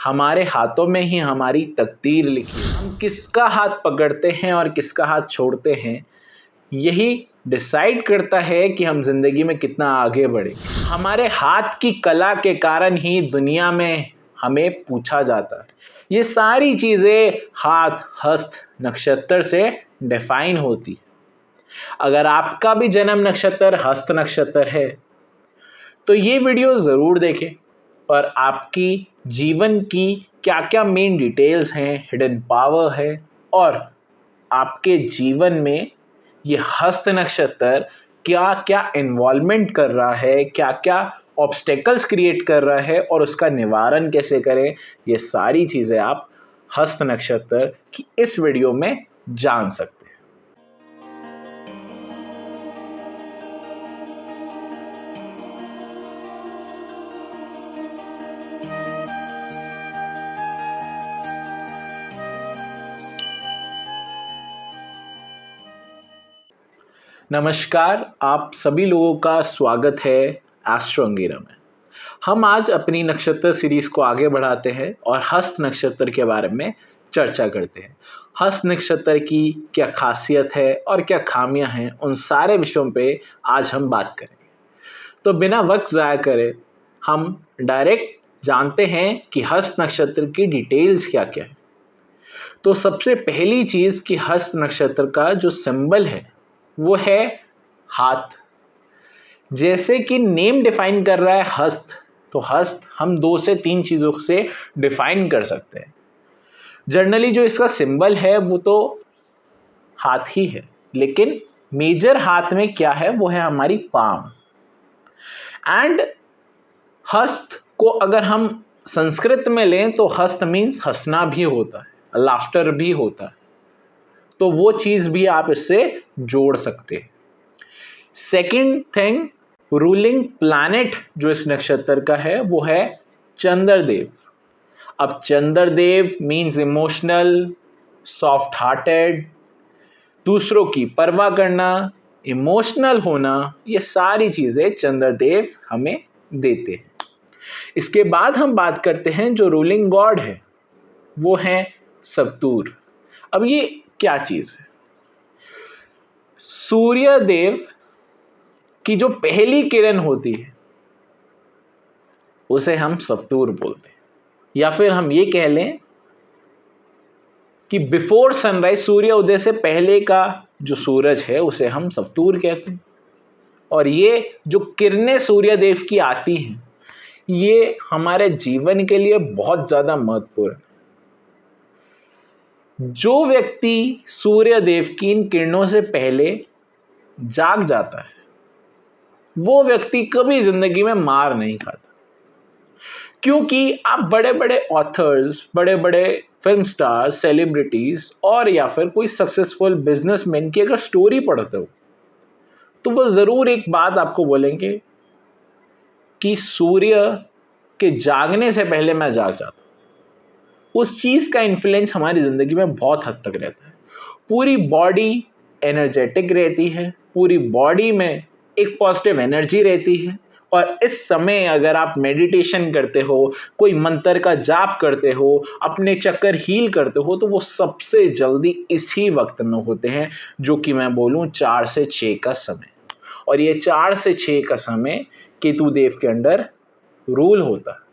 हमारे हाथों में ही हमारी तकदीर लिखी है। हम किसका हाथ पकड़ते हैं और किसका हाथ छोड़ते हैं, यही डिसाइड करता है कि हम जिंदगी में कितना आगे बढ़े। हमारे हाथ की कला के कारण ही दुनिया में हमें पूछा जाता है। ये सारी चीज़ें हाथ, हस्त, नक्षत्र से डिफाइन होती। अगर आपका भी जन्म नक्षत्र हस्त नक्षत्र है तो ये वीडियो ज़रूर देखें और आपकी जीवन की क्या क्या मेन डिटेल्स हैं, हिडन पावर है और आपके जीवन में ये हस्त नक्षत्र क्या क्या इन्वॉल्वमेंट कर रहा है, क्या क्या ऑब्स्टेकल्स क्रिएट कर रहा है और उसका निवारण कैसे करें, ये सारी चीज़ें आप हस्त नक्षत्र की इस वीडियो में जान सकते हैं। नमस्कार, आप सभी लोगों का स्वागत है एस्ट्रो अंगेरा में। हम आज अपनी नक्षत्र सीरीज को आगे बढ़ाते हैं और हस्त नक्षत्र के बारे में चर्चा करते हैं। हस्त नक्षत्र की क्या खासियत है और क्या खामियां हैं, उन सारे विषयों पे आज हम बात करेंगे। तो बिना वक्त ज़ाया करे हम डायरेक्ट जानते हैं कि हस्त नक्षत्र की डिटेल्स क्या क्या है। तो सबसे पहली चीज़ कि हस्त नक्षत्र का जो सिंबल है वो है हाथ। जैसे कि नेम डिफाइन कर रहा है हस्त, तो हस्त हम 2 से 3 चीज़ों से डिफाइन कर सकते हैं। जनरली जो इसका सिंबल है वो तो हाथ ही है, लेकिन मेजर हाथ में क्या है वो है हमारी पाम। एंड हस्त को अगर हम संस्कृत में लें तो हस्त मीन्स हंसना भी होता है, लाफ्टर भी होता है, तो वो चीज़ भी आप इससे जोड़ सकते हैं। सेकेंड थिंग, रूलिंग प्लैनेट जो इस नक्षत्र का है वो है चंद्रदेव। अब Chandradev means emotional, soft hearted, दूसरों की परवाह करना, इमोशनल होना, ये सारी चीज़ें चंद्रदेव हमें देते हैं। इसके बाद हम बात करते हैं जो रूलिंग गॉड है वो है सवतूर। अब ये क्या चीज़ है? सूर्य देव की जो पहली किरण होती है उसे हम सवतूर बोलते हैं, या फिर हम ये कह लें कि बिफोर सनराइज, सूर्य उदय से पहले का जो सूरज है उसे हम सवतूर कहते हैं। और ये जो किरणें सूर्य देव की आती हैं ये हमारे जीवन के लिए बहुत ज़्यादा महत्वपूर्ण है। जो व्यक्ति सूर्य देव की इन किरणों से पहले जाग जाता है वो व्यक्ति कभी जिंदगी में मार नहीं खाता, क्योंकि आप बड़े बड़े ऑथर्स, बड़े बड़े फिल्म स्टार्स, सेलिब्रिटीज और या फिर कोई सक्सेसफुल बिजनेसमैन की अगर स्टोरी पढ़ते हो तो वो ज़रूर एक बात आपको बोलेंगे कि सूर्य के जागने से पहले मैं जाग जाता हूँ। उस चीज़ का इन्फ्लुएंस हमारी ज़िंदगी में बहुत हद तक रहता है। पूरी बॉडी एनर्जेटिक रहती है, पूरी बॉडी में एक पॉजिटिव एनर्जी रहती है। और इस समय अगर आप मेडिटेशन करते हो, कोई मंत्र का जाप करते हो, अपने चक्कर हील करते हो, तो वो सबसे जल्दी इसी वक्त में होते हैं, जो कि मैं बोलूँ 4 से 6 का समय। और ये 4 से 6 का समय केतु देव के अंडर रूल होता है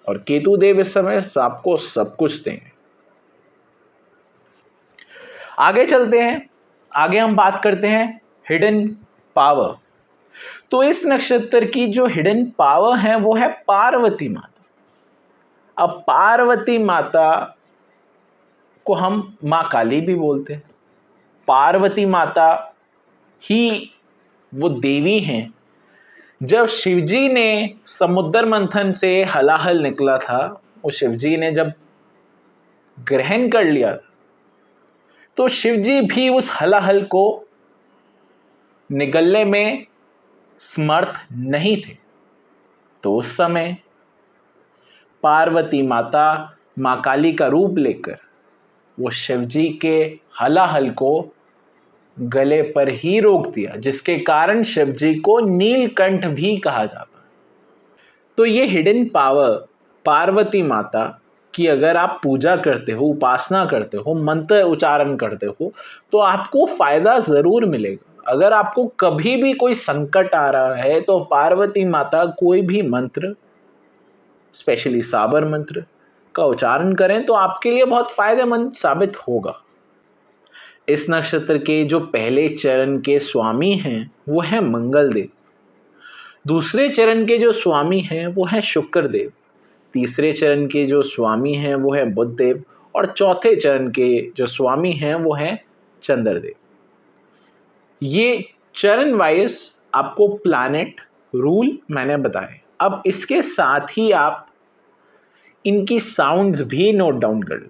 और केतु देव इस समय आपको सब कुछ देंगे। आगे चलते हैं, आगे हम बात करते हैं हिडन पावर। तो इस नक्षत्र की जो हिडन पावर है वो है पार्वती माता। अब पार्वती माता को हम माँ काली भी बोलते हैं। पार्वती माता ही वो देवी हैं। जब शिवजी ने समुद्र मंथन से हलाहल निकला था, वो शिवजी ने जब ग्रहण कर लिया था तो शिवजी भी उस हलाहल को निगलने में समर्थ नहीं थे। तो उस समय पार्वती माता माँ काली का रूप लेकर वो शिवजी के हलाहल को गले पर ही रोक दिया, जिसके कारण शिवजी को नीलकंठ भी कहा जाता है। तो ये हिडन पावर पार्वती माता की अगर आप पूजा करते हो, उपासना करते हो, मंत्र उच्चारण करते हो, तो आपको फायदा जरूर मिलेगा। अगर आपको कभी भी कोई संकट आ रहा है तो पार्वती माता कोई भी मंत्र, स्पेशली साबर मंत्र का उच्चारण करें तो आपके लिए बहुत फायदेमंद साबित होगा। इस नक्षत्र के जो पहले चरण के स्वामी हैं वो है मंगल देव। दूसरे चरण के जो स्वामी हैं वो है शुक्र देव। तीसरे चरण के जो स्वामी हैं वो है बुध देव। और चौथे चरण के जो स्वामी हैं वो है चंद्रदेव। ये चरण वाइज आपको प्लैनेट रूल मैंने बताए। अब इसके साथ ही आप इनकी साउंड्स भी नोट डाउन कर लें।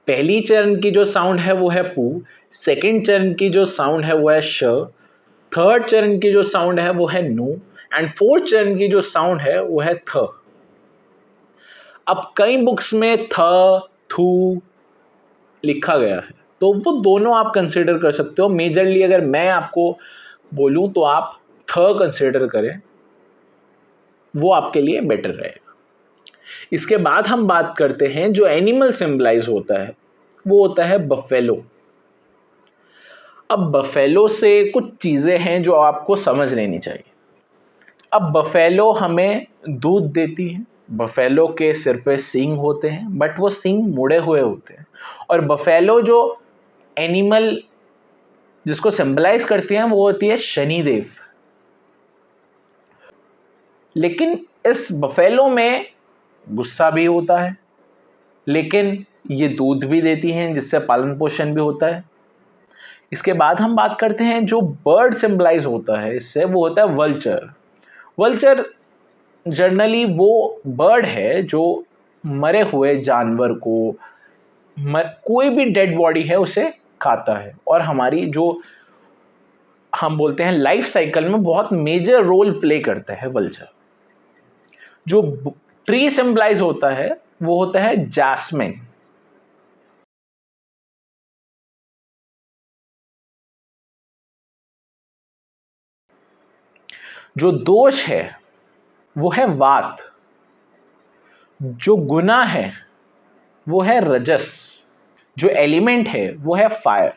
पहली चरण की जो साउंड है वो है पू, सेकंड चरण की जो साउंड है वो है श, थर्ड चरण की जो साउंड है वो है नु, एंड फोर्थ चरण की जो साउंड है वो है थ। अब कई बुक्स में थ, थू लिखा गया है, तो वो दोनों आप कंसिडर कर सकते हो। मेजरली अगर मैं आपको बोलूं तो आप थ कंसिडर करें, वो आपके लिए बेटर रहेगा। इसके बाद हम बात करते हैं जो एनिमल सिंबलाइज होता है वो होता है बफेलो। अब बफेलो से कुछ चीज़ें हैं जो आपको समझ लेनी चाहिए। अब बफेलो हमें दूध देती है। बफेलो के सिर पे सींग होते हैं, बट वो सींग मुड़े हुए होते हैं। और बफेलो जो एनिमल जिसको सिंबलाइज करती हैं वो होती है शनिदेव। लेकिन इस बफेलो में गुस्सा भी होता है, लेकिन ये दूध भी देती हैं जिससे पालन पोषण भी होता है। इसके बाद हम बात करते हैं जो बर्ड सिंबलाइज होता है इससे, वो होता है वल्चर। वल्चर जनरली वो बर्ड है जो मरे हुए जानवर को, कोई भी डेड बॉडी है उसे खाता है, और हमारी जो हम बोलते हैं लाइफ साइकिल में बहुत मेजर रोल प्ले करता है वल्चर। जो ट्री सिंबलाइज होता है वो होता है जैस्मिन। जो दोष है वो है वात। जो गुना है वो है रजस। जो एलिमेंट है वो है फायर।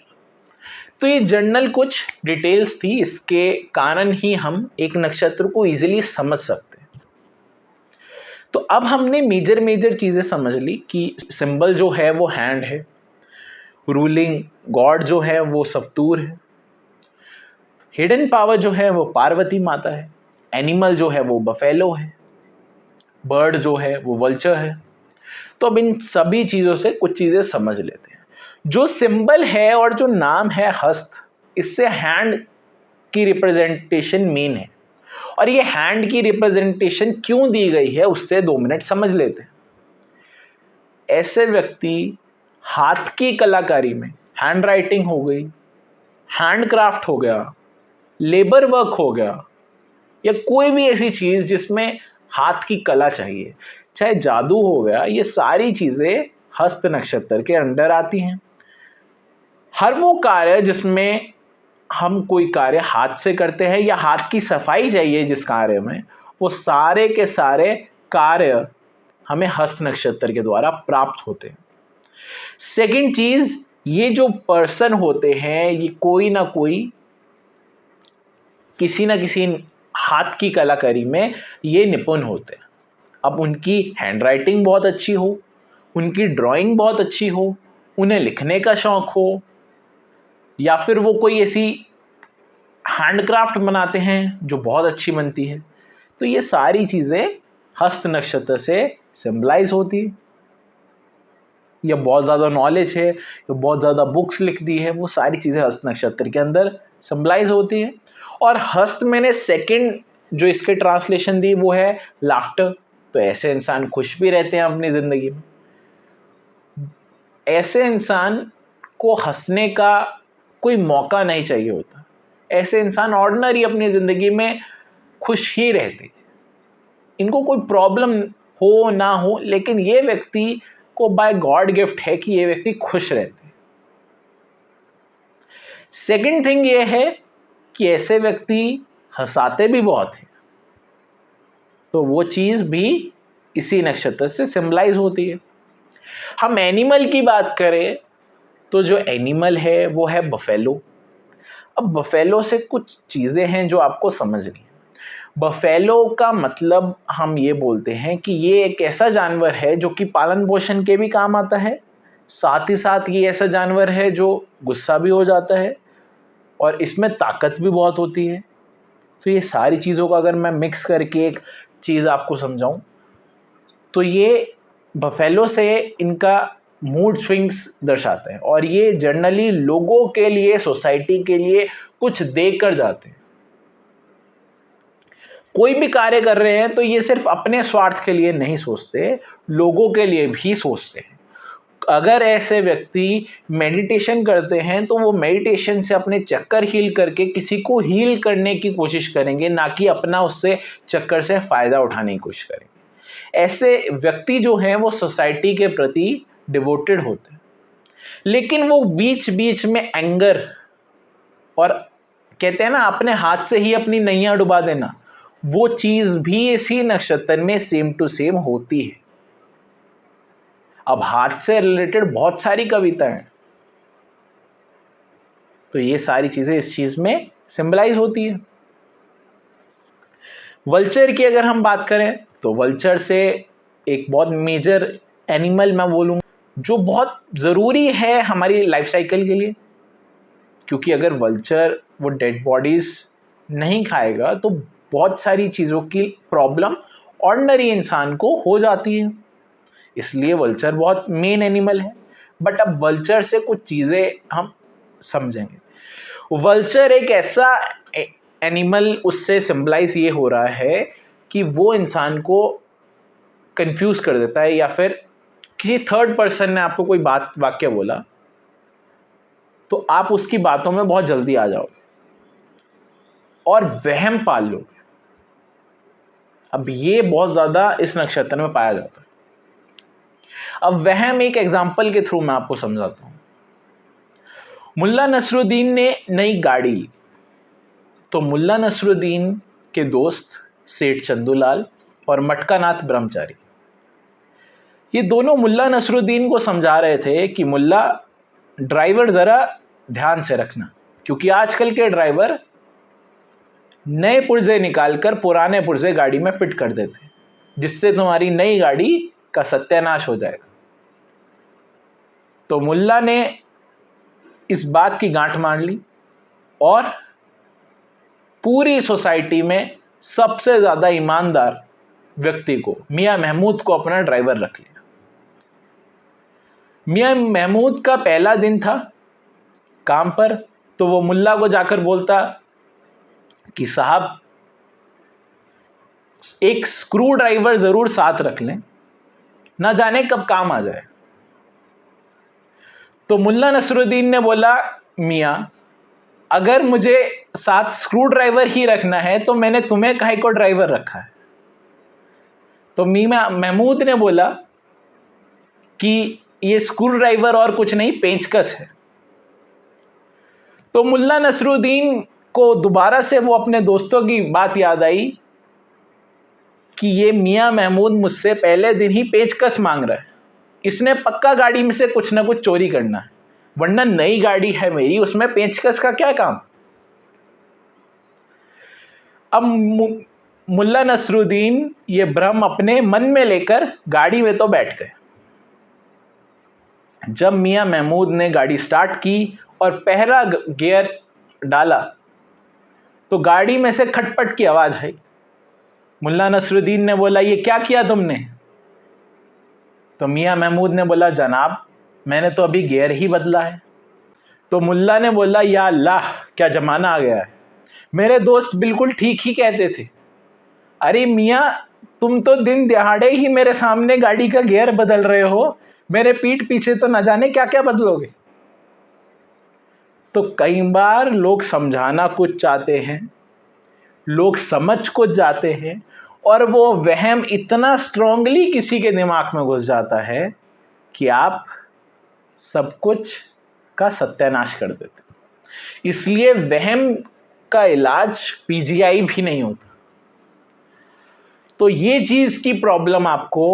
तो ये जनरल कुछ डिटेल्स थी, इसके कारण ही हम एक नक्षत्र को इजीली समझ सकते हैं। तो अब हमने मेजर मेजर चीजें समझ ली कि सिंबल जो है वो हैंड है, रूलिंग गॉड जो है वो सफ्तूर है, हिडन पावर जो है वो पार्वती माता है, एनिमल जो है वो बफेलो है, बर्ड जो है वो वल्चर है। तो अब इन सभी चीज़ों से कुछ चीज़ें समझ लेते हैं। जो सिंबल है और जो नाम है हस्त, इससे हैंड की रिप्रेजेंटेशन मेन है। और ये हैंड की रिप्रेजेंटेशन क्यों दी गई है उससे 2 मिनट समझ लेते हैं। ऐसे व्यक्ति हाथ की कलाकारी में, हैंड राइटिंग हो गई, हैंड क्राफ्ट हो गया, लेबर वर्क हो गया, या कोई भी ऐसी चीज़ जिसमें हाथ की कला चाहिए, चाहे जादू हो गया, ये सारी चीज़ें हस्त नक्षत्र के अंडर आती हैं। हर वो कार्य जिसमें हम कोई कार्य हाथ से करते हैं या हाथ की सफाई चाहिए जिस कार्य में, वो सारे के सारे कार्य हमें हस्त नक्षत्र के द्वारा प्राप्त होते हैं। सेकंड चीज, ये जो पर्सन होते हैं ये कोई ना कोई किसी ना किसी हाथ की कलाकारी में ये निपुण होते हैं। अब उनकी हैंडराइटिंग बहुत अच्छी हो, उनकी ड्राइंग बहुत अच्छी हो, उन्हें लिखने का शौक हो, या फिर वो कोई ऐसी हैंडक्राफ्ट बनाते हैं जो बहुत अच्छी बनती है, तो ये सारी चीज़ें हस्त नक्षत्र से सिंबलाइज होती है। या बहुत ज़्यादा नॉलेज है, या बहुत ज़्यादा बुक्स लिख दी है, वो सारी चीज़ें हस्त नक्षत्र के अंदर सिंबलाइज होती है। और हस्त मैंने सेकंड जो इसके ट्रांसलेशन दी वो है लाफ्टर। तो ऐसे इंसान खुश भी रहते हैं अपनी ज़िंदगी में। ऐसे इंसान को हंसने का कोई मौका नहीं चाहिए होता। ऐसे इंसान ऑर्डिनरी अपनी ज़िंदगी में खुश ही रहते, इनको कोई प्रॉब्लम हो ना हो, लेकिन ये व्यक्ति को बाय गॉड गिफ्ट है कि ये व्यक्ति खुश रहते। सेकंड थिंग ये है कि ऐसे व्यक्ति हंसाते भी बहुत हैं, तो वो चीज़ भी इसी नक्षत्र से सिंबलाइज होती है। हम एनिमल की बात करें तो जो एनिमल है वो है बफेलो। अब बफेलो से कुछ चीज़ें हैं जो आपको समझनी है। बफेलो का मतलब हम ये बोलते हैं कि ये एक ऐसा जानवर है जो कि पालन पोषण के भी काम आता है, साथ ही साथ ये ऐसा जानवर है जो गुस्सा भी हो जाता है और इसमें ताकत भी बहुत होती है। तो ये सारी चीज़ों को अगर मैं मिक्स करके एक चीज़ आपको समझाऊं तो ये बफेलो से इनका मूड स्विंग्स दर्शाते हैं और ये जनरली लोगों के लिए, सोसाइटी के लिए कुछ देकर जाते हैं। कोई भी कार्य कर रहे हैं तो ये सिर्फ अपने स्वार्थ के लिए नहीं सोचते, लोगों के लिए भी सोचते हैं। अगर ऐसे व्यक्ति मेडिटेशन करते हैं तो वो मेडिटेशन से अपने चक्कर हील करके किसी को हील करने की कोशिश करेंगे, ना कि अपना उससे चक्कर से फ़ायदा उठाने की कोशिश करेंगे। ऐसे व्यक्ति जो हैं वो सोसाइटी के प्रति डिवोटेड होते हैं, लेकिन वो बीच बीच में एंगर और कहते हैं ना अपने हाथ से ही अपनी नैया डुबा देना, वो चीज़ भी इसी नक्षत्र में सेम टू सेम होती है। अब हाथ से रिलेटेड बहुत सारी कविताएं हैं, तो ये सारी चीज़ें इस चीज़ में सिंबलाइज होती है। वल्चर की अगर हम बात करें तो वल्चर से एक बहुत मेजर एनिमल मैं बोलूँगा जो बहुत ज़रूरी है हमारी लाइफ साइकिल के लिए, क्योंकि अगर वल्चर वो डेड बॉडीज़ नहीं खाएगा तो बहुत सारी चीज़ों की प्रॉब्लम ऑर्डिनरी इंसान को हो जाती है, इसलिए वल्चर बहुत मेन एनिमल है। बट अब वल्चर से कुछ चीज़ें हम समझेंगे। वल्चर एक ऐसा एनिमल, उससे सिंबलाइज ये हो रहा है कि वो इंसान को कंफ्यूज कर देता है, या फिर किसी थर्ड पर्सन ने आपको कोई बात वाक्य बोला तो आप उसकी बातों में बहुत जल्दी आ जाओगे और वहम पाल लोगे। अब ये बहुत ज़्यादा इस नक्षत्र में पाया जाता है। अब वहम एक एग्जाम्पल के थ्रू मैं आपको समझाता हूँ। मुल्ला नसरुद्दीन ने नई गाड़ी ली, तो मुल्ला नसरुद्दीन के दोस्त सेठ चंदूलाल और मटकानाथ ब्रह्मचारी, ये दोनों मुल्ला नसरुद्दीन को समझा रहे थे कि मुल्ला ड्राइवर ज़रा ध्यान से रखना, क्योंकि आजकल के ड्राइवर नए पुर्जे निकालकर पुराने पुर्जे गाड़ी में फिट कर देते हैं, जिससे तुम्हारी नई गाड़ी का सत्यानाश हो जाएगा। तो मुल्ला ने इस बात की गांठ मार ली और पूरी सोसाइटी में सबसे ज़्यादा ईमानदार व्यक्ति को, मियां महमूद को, अपना ड्राइवर रख लिया। मियां महमूद का पहला दिन था काम पर, तो वो मुल्ला को जाकर बोलता कि साहब एक स्क्रू ड्राइवर ज़रूर साथ रख लें, ना जाने कब काम आ जाए। तो मुल्ला नसरुद्दीन ने बोला, मियां अगर मुझे साथ स्क्रू ड्राइवर ही रखना है तो मैंने तुम्हें काहे को ड्राइवर रखा है। तो मियां महमूद ने बोला कि ये स्क्रू ड्राइवर और कुछ नहीं, पेंचकस है। तो मुल्ला नसरुद्दीन को दोबारा से वो अपने दोस्तों की बात याद आई कि ये मियां महमूद मुझसे पहले दिन ही पेंचकस मांग रहा है, इसने पक्का गाड़ी में से कुछ ना कुछ चोरी करना है, वरना नई गाड़ी है मेरी, उसमें पेंचकस का क्या काम। अब मुल्ला नसरुद्दीन ये भ्रम अपने मन में लेकर गाड़ी में तो बैठ गए। जब मियां महमूद ने गाड़ी स्टार्ट की और पहला गियर डाला तो गाड़ी में से खटपट की आवाज आई। मुल्ला नसरुद्दीन ने बोला, ये क्या किया तुमने? तो मियां महमूद ने बोला, जनाब मैंने तो अभी गियर ही बदला है। तो मुल्ला ने बोला, या अल्लाह क्या ज़माना आ गया है, मेरे दोस्त बिल्कुल ठीक ही कहते थे। अरे मियाँ तुम तो दिन दिहाड़े ही मेरे सामने गाड़ी का गियर बदल रहे हो, मेरे पीठ पीछे तो न जाने क्या क्या बदलोगे। तो कई बार लोग समझाना कुछ चाहते हैं, लोग समझ कुछ जाते हैं, और वो वहम इतना स्ट्रांगली किसी के दिमाग में घुस जाता है कि आप सब कुछ का सत्यानाश कर देते। इसलिए वहम का इलाज पीजीआई भी नहीं होता। तो ये चीज़ की प्रॉब्लम आपको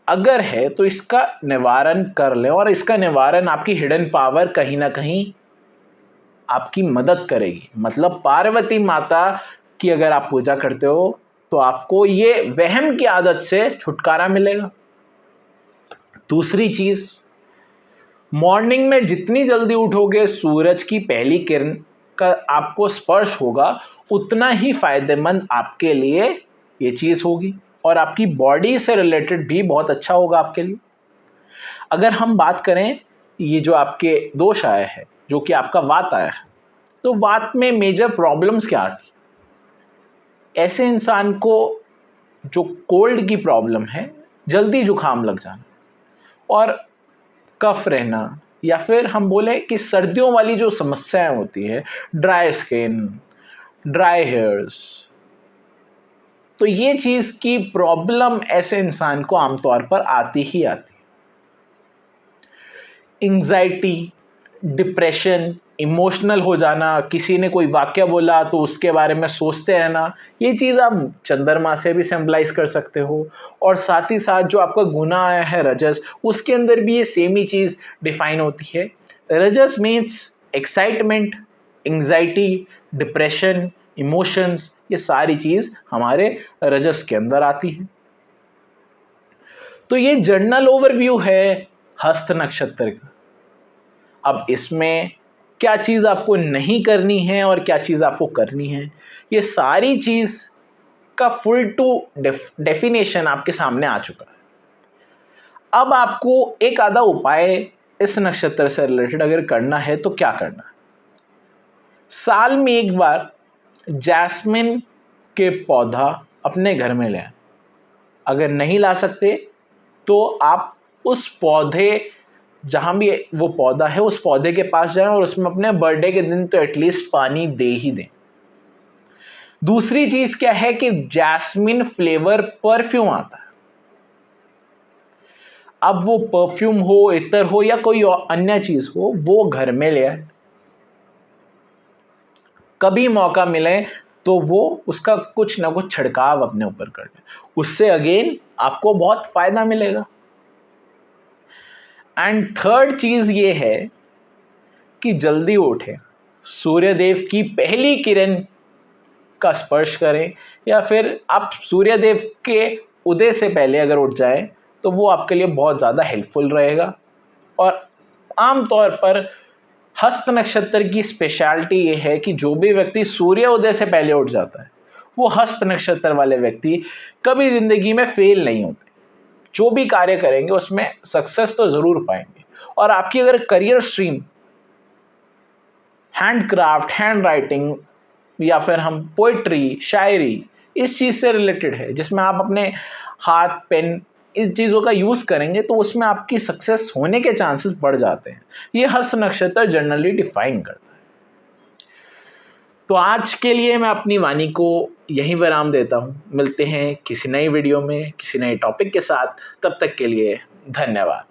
अगर है तो इसका निवारण कर लें, और इसका निवारण आपकी हिडन पावर कहीं ना कहीं आपकी मदद करेगी। मतलब पार्वती माता की अगर आप पूजा करते हो तो आपको ये वहम की आदत से छुटकारा मिलेगा। दूसरी चीज, मॉर्निंग में जितनी जल्दी उठोगे सूरज की पहली किरण का आपको स्पर्श होगा, उतना ही फायदेमंद आपके लिए ये चीज होगी, और आपकी बॉडी से रिलेटेड भी बहुत अच्छा होगा आपके लिए। अगर हम बात करें ये जो आपके दोष आया है, जो कि आपका वात आया है, तो वात में मेजर प्रॉब्लम्स क्या आती है? ऐसे इंसान को जो कोल्ड की प्रॉब्लम है, जल्दी जुकाम लग जाना और कफ रहना, या फिर हम बोले कि सर्दियों वाली जो समस्याएं होती है, ड्राई स्किन, ड्राई हेयर्स, तो ये चीज की प्रॉब्लम ऐसे इंसान को आमतौर पर आती ही आती है। एंजाइटी, डिप्रेशन, इमोशनल हो जाना, किसी ने कोई वाक्य बोला तो उसके बारे में सोचते रहना, ये चीज़ आप चंद्रमा से भी सिंबलाइज कर सकते हो। और साथ ही साथ जो आपका गुना आया है रजस, उसके अंदर भी ये सेम ही चीज़ डिफाइन होती है। Rajas means excitement, anxiety, depression, emotions, ये सारी चीज़ हमारे रजस के अंदर आती है। तो ये जर्नल ओवरव्यू है हस्त नक्षत्र का। अब इसमें क्या चीज़ आपको नहीं करनी है और क्या चीज़ आपको करनी है, ये सारी चीज़ का फुल टू डेफिनेशन आपके सामने आ चुका है। अब आपको एक आधा उपाय इस नक्षत्र से रिलेटेड अगर करना है तो क्या करना है? साल में एक बार जैस्मिन के पौधा अपने घर में लें। अगर नहीं ला सकते तो आप उस पौधे, जहाँ भी वो पौधा है, उस पौधे के पास जाएं और उसमें अपने बर्थडे के दिन तो एटलीस्ट पानी दे ही दें। दूसरी चीज क्या है कि जैस्मिन फ्लेवर परफ्यूम आता है। अब वो परफ्यूम हो, इत्र हो या कोई अन्य चीज हो, वो घर में ले आए। कभी मौका मिले तो वो उसका कुछ ना कुछ छिड़काव अपने ऊपर कर ले, उससे अगेन आपको बहुत फायदा मिलेगा। एंड थर्ड चीज ये है कि जल्दी उठें, सूर्यदेव की पहली किरण का स्पर्श करें, या फिर आप सूर्यदेव के उदय से पहले अगर उठ जाएं तो वो आपके लिए बहुत ज़्यादा हेल्पफुल रहेगा। और आमतौर पर हस्त नक्षत्र की स्पेशलिटी ये है कि जो भी व्यक्ति सूर्य उदय से पहले उठ जाता है, वो हस्त नक्षत्र वाले व्यक्ति कभी जिंदगी में फेल नहीं होते। जो भी कार्य करेंगे उसमें सक्सेस तो ज़रूर पाएंगे। और आपकी अगर career stream handcraft, hand writing, या फिर हम पोइट्री, शायरी, इस चीज़ से रिलेटेड है, जिसमें आप अपने हाथ, पेन, इस चीज़ों का यूज़ करेंगे, तो उसमें आपकी सक्सेस होने के चांसेस बढ़ जाते हैं। ये हस्त नक्षत्र जनरली डिफाइन करता है। तो आज के लिए मैं अपनी वाणी को यहीं विराम देता हूँ। मिलते हैं किसी नई वीडियो में किसी नए टॉपिक के साथ। तब तक के लिए धन्यवाद।